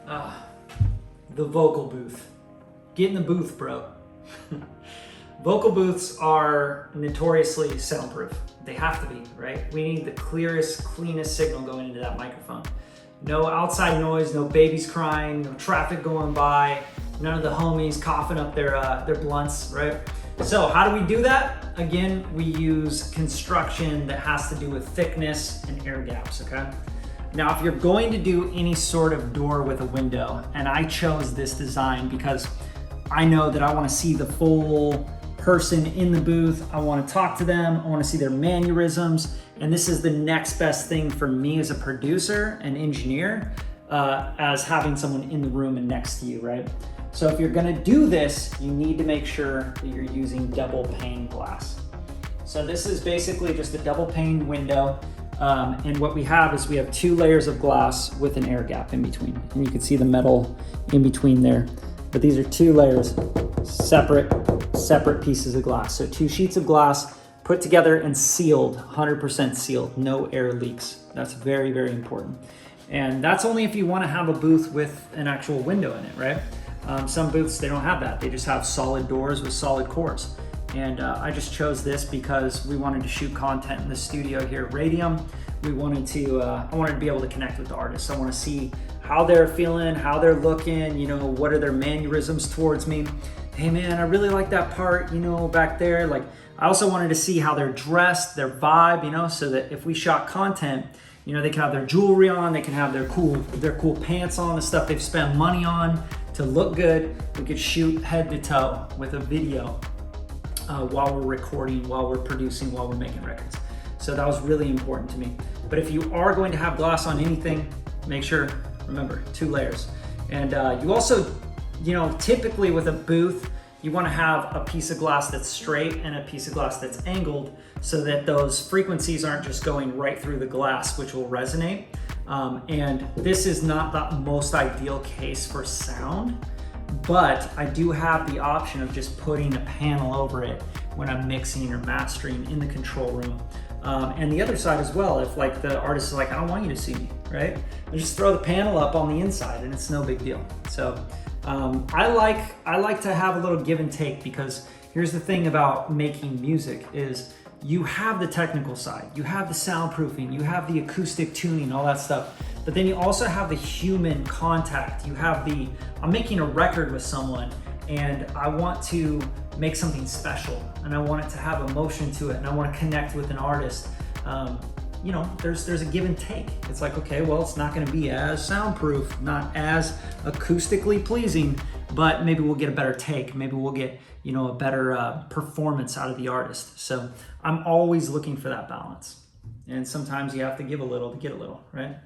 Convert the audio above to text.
Ah, the vocal booth. Get in the booth, bro. Vocal booths are notoriously soundproof. They have to be, right? We need the clearest, cleanest signal going into that microphone. No outside noise, no babies crying, no traffic going by, none of the homies coughing up their blunts, right? So how do we do that? Again, we use construction that has to do with thickness and air gaps, okay? Now, if you're going to do any sort of door with a window, and I chose this design because I know that I want to see the full person in the booth. I want to talk to them. I want to see their mannerisms. And this is the next best thing for me as a producer and engineer, as having someone in the room and next to you, right? So if you're going to do this, you need to make sure that you're using double pane glass. So this is basically just a double pane window. And what we have is we have 2 layers of glass with an air gap in between. And you can see the metal in between there. But these are 2 layers, separate pieces of glass. So 2 sheets of glass put together and sealed, 100% sealed, no air leaks. That's very, very important. And that's only if you want to have a booth with an actual window in it, right? Some booths, they don't have that. They just have solid doors with solid cores. And I just chose this because we wanted to shoot content in the studio here at Radium. I wanted to be able to connect with the artists. I want to see how they're feeling, how they're looking, you know, what are their mannerisms towards me. Hey man, I really like that part, you know, back there. Like, I also wanted to see how they're dressed, their vibe, you know, so that if we shot content, you know, they can have their jewelry on, they can have their cool pants on, the stuff they've spent money on to look good. We could shoot head to toe with a video while we're recording, while we're producing, while we're making records. So that was really important to me. But if you are going to have glass on anything, make sure, remember, 2 layers. And you also, you know, typically with a booth, you want to have a piece of glass that's straight and a piece of glass that's angled so that those frequencies aren't just going right through the glass, which will resonate. And this is not the most ideal case for sound, but I do have the option of just putting a panel over it when I'm mixing or mastering in the control room. And the other side as well, if like the artist is like, I don't want you to see me, right? I just throw the panel up on the inside and it's no big deal. So I like to have a little give and take, because here's the thing about making music is you have the technical side, you have the soundproofing, you have the acoustic tuning, all that stuff. But then you also have the human contact. You have I'm making a record with someone and I want to make something special and I want it to have emotion to it and I want to connect with an artist. You know, there's a give and take. It's like, okay, well, it's not going to be as soundproof, not as acoustically pleasing, but maybe we'll get a better take. Maybe we'll get, you know, a better performance out of the artist. So I'm always looking for that balance. And sometimes you have to give a little to get a little, right?